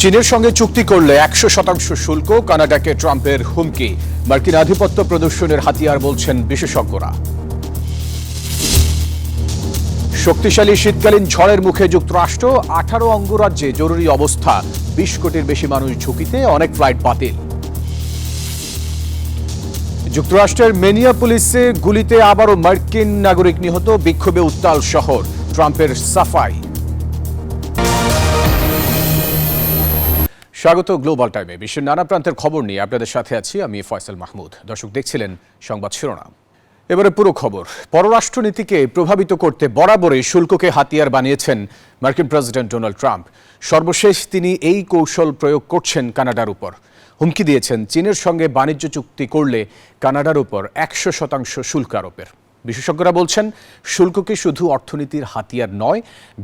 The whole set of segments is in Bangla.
চীনের সঙ্গে চুক্তি করলে 100% শুল্ক, কানাডাকে ট্রাম্পের হুমকি। মার্কিন আধিপত্য প্রদর্শনের হাতিয়ার বলছেন বিশেষজ্ঞরা। শক্তিশালী শীতকালীন ঝড়ের মুখে যুক্তরাষ্ট্র, 18 অঙ্গরাজ্যে জরুরি অবস্থা, 20 কোটির বেশি মানুষ ঝুঁকিতে, অনেক ফ্লাইট বাতিল। যুক্তরাষ্ট্রের মিনিয়াপলিসে গুলিতে আবারও মার্কিন নাগরিক নিহত, বিক্ষোভে উত্তাল শহর, ট্রাম্পের সাফাই। স্বাগত গ্লোবাল টাইমে। বিশ্বের নানা প্রান্তের খবর নিয়ে আপনাদের সাথে আছি আমি ফয়সাল মাহমুদ। দর্শক, দেখছিলেন সংবাদ শিরোনাম। এবারে পুরো খবর। পররাষ্ট্রনীতিকে প্রভাবিত করতে বরাবরই শুল্ককে হাতিয়ার বানিয়েছেন মার্কিন প্রেসিডেন্ট ডোনাল্ড ট্রাম্প। সর্বশেষ তিনি এই কৌশল প্রয়োগ করছেন কানাডার উপর। হুমকি দিয়েছেন চীনের সঙ্গে বাণিজ্য চুক্তি করলে কানাডার উপর 100% শুল্ক আরোপের। বিশেষজ্ঞরা বলছেন, শুল্ককে শুধু অর্থনীতির হাতিয়ার নয়,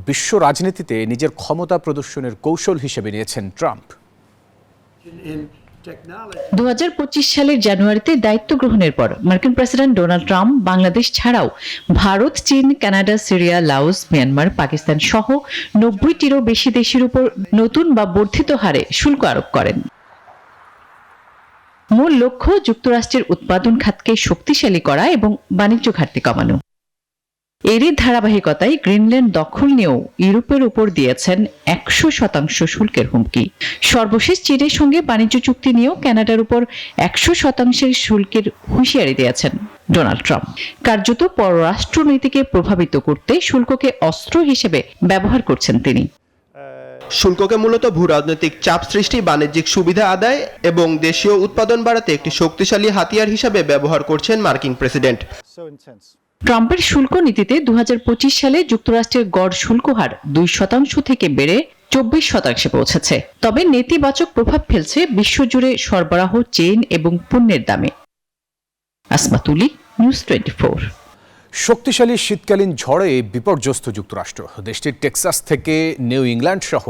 বিশ্ব রাজনীতিতে নিজের ক্ষমতা প্রদর্শনের কৌশল হিসেবে নিয়েছেন ট্রাম্প। 2025 সালের জানুয়ারিতে দায়িত্ব গ্রহণের পর মার্কিন প্রেসিডেন্ট ডোনাল্ড ট্রাম্প বাংলাদেশ ছাড়াও ভারত, চীন, Canada, Syria, Laos, Myanmar, Pakistan সহ 90টিরও বেশি দেশের উপর নতুন বা বর্ধিত হারে শুল্ক আরোপ করেন। মূল লক্ষ্য যুক্তরাষ্ট্রের উৎপাদন খাতকে শক্তিশালী করা এবং বাণিজ্য ঘাটতি কমানো। এরই ধারাবাহিকতায় গ্রিনল্যান্ড দখল নিয়েও ইউরোপের উপর দিয়েছেন 100% শুল্কের হুমকি। সর্বশেষ চীনের সঙ্গে বাণিজ্য চুক্তি নিয়েও কানাডার উপর 100% শুল্কের হুঁশিয়ারি দিয়েছেন ডোনাল্ড ট্রাম্প। কার্যত পররাষ্ট্রনীতিকে প্রভাবিত করতে শুল্ককে অস্ত্র হিসেবে ব্যবহার করছেন তিনি। শুল্ককে মূলত ভূরাজনৈতিক চাপ সৃষ্টি, বাণিজ্যিক সুবিধা আদায় এবং দেশীয় উৎপাদন বাড়াতে একটি শক্তিশালী হাতিয়ার হিসেবে ব্যবহার করছেন মার্কিন প্রেসিডেন্ট। ট্রাম্পের শুল্ক নীতিতে 2025 সালে যুক্তরাষ্ট্রের গড় শুল্ক হার 2% থেকে বেড়ে 24% পৌঁছেছে। তবে নেতিবাচক প্রভাব ফেলছে বিশ্বজুড়ে সরবরাহ, চেইন এবং পণ্যের দামে। আসমাতুলি, নিউজ 24। শক্তিশালী শীতকালীন ঝড়ে বিপর্যস্ত যুক্তরাষ্ট্র। দেশটির টেক্সাস থেকে নিউ ইংল্যান্ড সহ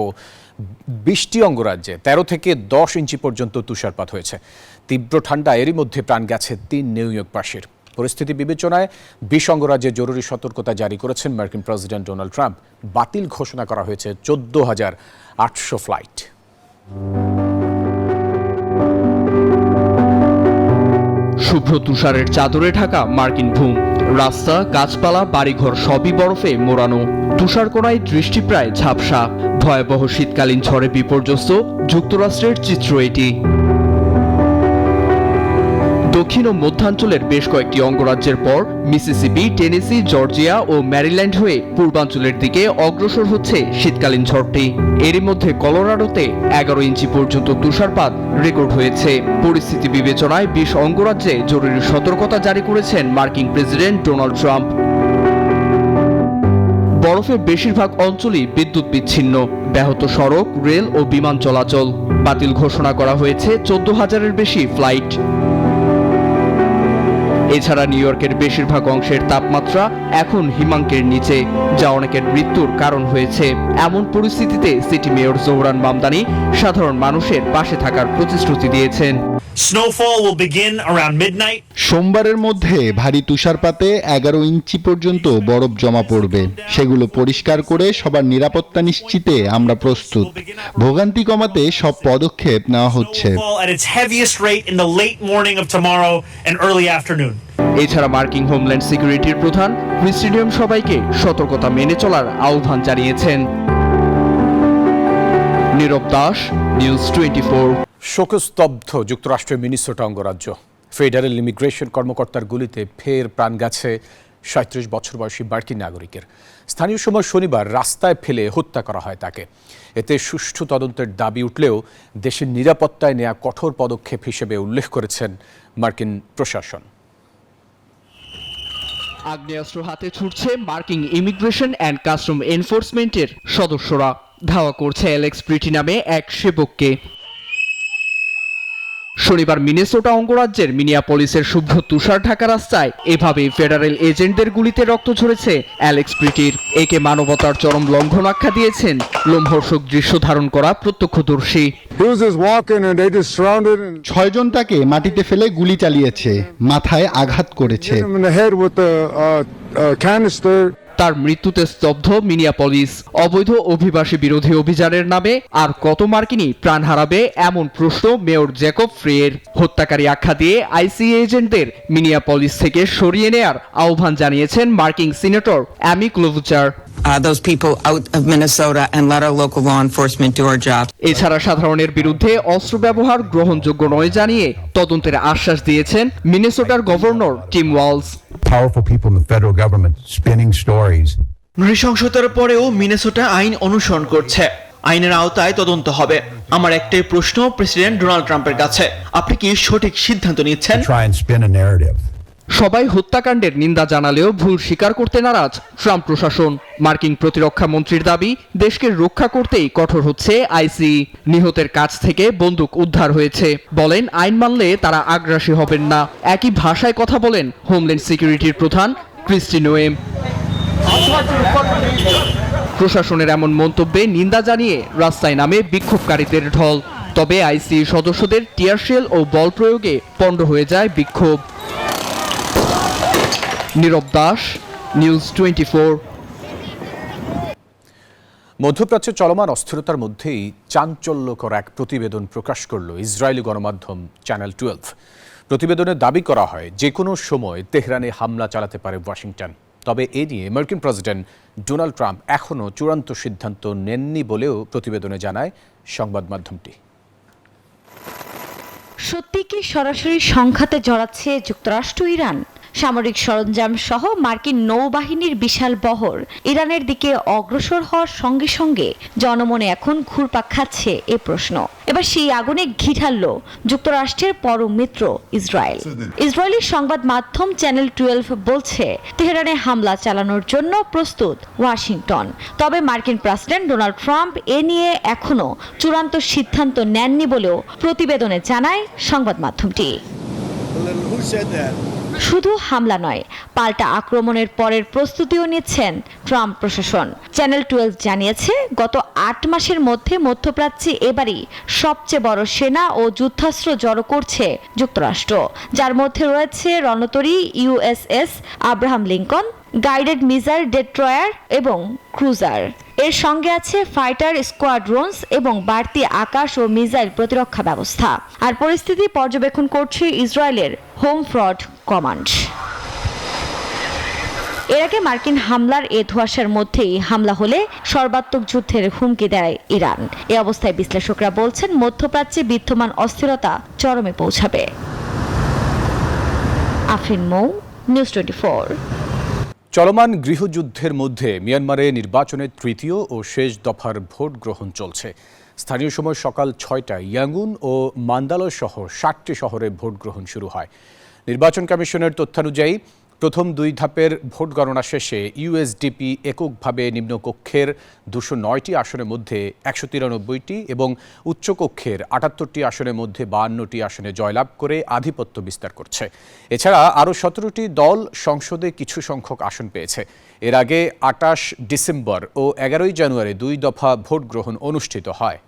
20টি অঙ্গরাজ্যে 13 থেকে 10 ইঞ্চি পর্যন্ত তুষারপাত হয়েছে। তীব্র ঠান্ডা, এরই মধ্যে প্রাণ গেছে 3 নিউ ইয়র্কবাসীর। পরিস্থিতি বিবেচনায় 20 অঙ্গরাজ্যে জরুরি সতর্কতা জারি করেছেন মার্কিন প্রেসিডেন্ট ডোনাল্ড ট্রাম্প। বাতিল ঘোষণা করা হয়েছে 14,800 ফ্লাইট। শুভ্র তুষারের চাদরে ঢাকা মার্কিন ভূম, রাস্তা, গাছপালা, বাড়িঘর সবই বরফে মোড়ানো। তুষারকণায় দৃষ্টি প্রায় ঝাপসা। ভয়াবহ শীতকালীন ঝড়ে বিপর্যস্ত যুক্তরাষ্ট্রের চিত্র এটি। দক্ষিণ ও মধ্যাঞ্চলের বেশ কয়েকটি অঙ্গরাজ্যের পর মিসিসিপি, টেনেসি, জর্জিয়া ও ম্যারিল্যান্ড হয়ে পূর্বাঞ্চলের দিকে অগ্রসর হচ্ছে শীতকালীন ঝড়টি। এরই মধ্যে কলোরাডোতে 11 ইঞ্চি পর্যন্ত তুষারপাত রেকর্ড হয়েছে। পরিস্থিতি বিবেচনায় 20 অঙ্গরাজ্যে জরুরি সতর্কতা জারি করেছেন মার্কিন প্রেসিডেন্ট ডোনাল্ড ট্রাম্প। বরফের বেশিরভাগ অঞ্চলই বিদ্যুৎ বিচ্ছিন্ন, ব্যাহত সড়ক, রেল ও বিমান চলাচল। বাতিল ঘোষণা করা হয়েছে 14,000-এর বেশি ফ্লাইট। এছাড়া নিউ ইয়র্কের বেশিরভাগ অংশের তাপমাত্রা এখন হিমাঙ্কের নিচে, যা অনেকের মৃত্যুর কারণ হয়েছে। এমন পরিস্থিতিতে সিটি মেয়র জোহরান মামদানি সাধারণ মানুষের পাশে থাকার প্রতিশ্রুতি দিয়েছেন। সোমবারের মধ্যে ভারী তুষারপাতে 11 ইঞ্চি পর্যন্ত বরফ জমা পড়বে। সেগুলো পরিষ্কার করে সবার নিরাপত্তা নিশ্চিতে আমরা প্রস্তুত। ভোগান্তি কমাতে সব পদক্ষেপ নেওয়া হচ্ছে। এছাড়া মার্কিন হোমল্যান্ড সিকিউরিটির প্রধান প্রেসিডিয়াম সবাইকে সতর্কতা মেনে চলার আহ্বান জানিয়েছেন। নীরব দাস, নিউজ 24। শোকস্তব্ধ যুক্তরাষ্ট্রের মিনেসোটা অঙ্গরাজ্য। ফেডারেল ইমিগ্রেশন কর্মকর্তার গুলিতে ফের প্রাণ গেছে 37 বছর বয়সী মার্কিন নাগরিকের। স্থানীয় সময় শনিবার রাস্তায় ফেলে হত্যা করা হয় তাকে। এতে সুষ্ঠু তদন্তের দাবি উঠলেও দেশের নিরাপত্তায় নেওয়া কঠোর পদক্ষেপ হিসেবে উল্লেখ করেছেন মার্কিন প্রশাসন। আগ্নেয়াস্ত্র হাতে ছুটছে মার্কিন ইমিগ্রেশন অ্যান্ড কাস্টম এনফোর্সমেন্টের সদস্যরা। ধাওয়া করছে অ্যালেক্স প্রিটি নামে এক সেবককে। শনিবার মিনেসোটা অঙ্গরাজ্যের মিনিয়াপলিসের শুভ্র তুষার ঢাকা রাস্তায় এভাবেই ফেডারেল এজেন্টদের গুলিতে রক্ত ঝরেছে অ্যালেক্স প্রিটির। একে মানবতার চরম লঙ্ঘন আখ্যা দিয়েছেন লোমহর্ষক দৃশ্য ধারণ করা প্রত্যক্ষদর্শী। 6 জন তাকে মাটিতে ফেলে গুলি চালিয়েছে, মাথায় আঘাত করেছে। তার মৃত্যুতে স্তব্ধ মিনিয়াপলিস। অবৈধ অভিবাসী বিরোধী অভিযানের নামে আর কত মার্কিনী প্রাণ হারাবে এমন প্রশ্ন মেয়র জ্যাকব ফ্রিয়ের। হত্যাকারী আখ্যা দিয়ে আইসি এজেন্টদের মিনিয়াপলিস থেকে সরিয়ে নেয়ার আহ্বান জানিয়েছেন মার্কিন senator Amy Klobuchar. Those people out of Minnesota and let our local law enforcement do our job. এছাড়া সাধারণের বিরুদ্ধে অস্ত্র ব্যবহার গ্রহণযোগ্য নয় জানিয়ে তদন্তের আশ্বাস দিয়েছেন মিনেসোটার governor Tim Walz. Powerful people in the federal government spinning stories. নৃশংসতার পরেও মিনেসোটা আইন অনুসরণ করছে। আইনের আওতায় তদন্ত হবে। আমার একটাই প্রশ্ন প্রেসিডেন্ট ডোনাল্ড ট্রাম্পের কাছে, আপনি কি সঠিক সিদ্ধান্ত নিচ্ছেন? Try and spin a narrative. সবাই হত্যাকাণ্ডের নিন্দা জানালেও ভুল স্বীকার করতে নারাজ ট্রাম্প প্রশাসন। মার্কিন প্রতিরক্ষা মন্ত্রীর দাবি, দেশকে রক্ষা করতেই কঠোর হচ্ছে আইসি। নিহতের কাছ থেকে বন্দুক উদ্ধার হয়েছে। বলেন আইন মানলে তারা আগ্রাসী হবেন না। একই ভাষায় কথা বলেন হোমল্যান্ড সিকিউরিটির প্রধান ক্রিস্টি নোয়েম। প্রশাসনের এমন মন্তব্যে নিন্দা জানিয়ে রাস্তায় নামে বিক্ষোভকারীদের ঢল। তবে আইসি সদস্যদের টিয়ারশেল ও বল প্রয়োগে পণ্ড হয়ে যায় বিক্ষোভ। নীরব দাস, নিউজ 24। মধ্যপ্রাচ্যে চলমান অস্থিরতার মধ্যেই চাঞ্চল্যকর এক প্রতিবেদন প্রকাশ করল ইসরায়েলি গণমাধ্যম চ্যানেল 12। প্রতিবেদনে দাবি করা হয় যে কোনো সময় তেহরানে হামলা চালাতে পারে ওয়াশিংটন। তবে এ নিয়ে মার্কিন প্রেসিডেন্ট ডোনাল্ড ট্রাম্প এখনও চূড়ান্ত সিদ্ধান্ত নেননি বলেও প্রতিবেদনে জানায় সংবাদ মাধ্যমটি। সত্যি কি সরাসরি সংঘাতে জড়াচ্ছে যুক্তরাষ্ট্র ইরান? সামরিক সরঞ্জাম সহ মার্কিন নৌবাহিনীর বিশাল বহর ইরানের দিকে অগ্রসর হওয়ার সঙ্গে সঙ্গে জনমনে এখন ঘুরপাক খাচ্ছে এ প্রশ্ন। এবার সেই আগুনে ঘি ঢালল যুক্তরাষ্ট্রের পরম মিত্র ইসরায়েল। ইসরায়েলি সংবাদ মাধ্যম চ্যানেল 12 বলছে তেহরানে হামলা চালানোর জন্য প্রস্তুত ওয়াশিংটন। তবে মার্কিন প্রেসিডেন্ট ডোনাল্ড ট্রাম্প এ নিয়ে এখনো চূড়ান্ত সিদ্ধান্ত নেননি বলেও প্রতিবেদনে জানায় সংবাদ মাধ্যমটি। শুধু হামলা নয়, পাল্টা আক্রমণের পরের প্রস্তুতিও নিচ্ছেন ট্রাম্প প্রশাসন। চ্যানেল 12 জানিয়েছে গত 8 মাসের মধ্যে মধ্যপ্রাচ্যে এবারই সবচেয়ে বড় সেনা ও যুদ্ধাস্ত্র জড়ো করছে যুক্তরাষ্ট্র, যার মধ্যে রয়েছে রণতরী USS Abraham Lincoln, guided missile destroyer এবং ক্রুজার। এর সঙ্গে আছে ফাইটার স্কোয়াড্রোনস এবং বাড়তি আকাশ ও মিসাইল প্রতিরক্ষা ব্যবস্থা। আর পরিস্থিতি পর্যবেক্ষণ করছে ইসরায়েলের হোম ফ্রন্ট কমান্ড। এর আগে মার্কিন হামলার এ ধোঁয়াশার মধ্যেই হামলা হলে সর্বাত্মক যুদ্ধের হুমকি দেয় ইরান। এ অবস্থায় বিশ্লেষকরা বলছেন মধ্যপ্রাচ্যে বিদ্যমান অস্থিরতা চরমে পৌঁছাবে। আফরিন মৌ, নিউজ 24। চলমান গৃহযুদ্ধের মধ্যে মিয়ানমারে নির্বাচনের তৃতীয় ও শেষ দফার ভোট গ্রহণ চলছে। স্থানীয় সময় সকাল 6টায় ইয়াঙ্গুন ও মান্দালয় সহ 60টি শহরে ভোট গ্রহণ শুরু হয়। নির্বাচন কমিশনের তথ্যানুযায়ী প্রথম 2 ধাপের ভোট গণনা শেষে ইউএসডিপি এককভাবে নিম্নকক্ষের 209টি আসনের মধ্যে 193টি এবং উচ্চকক্ষের 78টি আসনের মধ্যে 52টি আসনে জয়লাভ করে আধিপত্য বিস্তার করছে। এছাড়া আরও 17টি দল সংসদে কিছু সংখ্যক আসন পেয়েছে। এর আগে 28 ডিসেম্বর ও 11 জানুয়ারি 2 দফা ভোট গ্রহণ অনুষ্ঠিত হয়।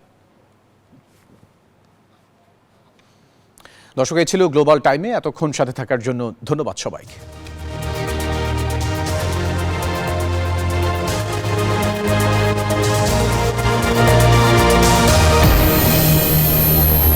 দর্শক, এই ছিল গ্লোবাল টাইমে। এতক্ষণ সাথে থাকার জন্য ধন্যবাদ সবাইকে।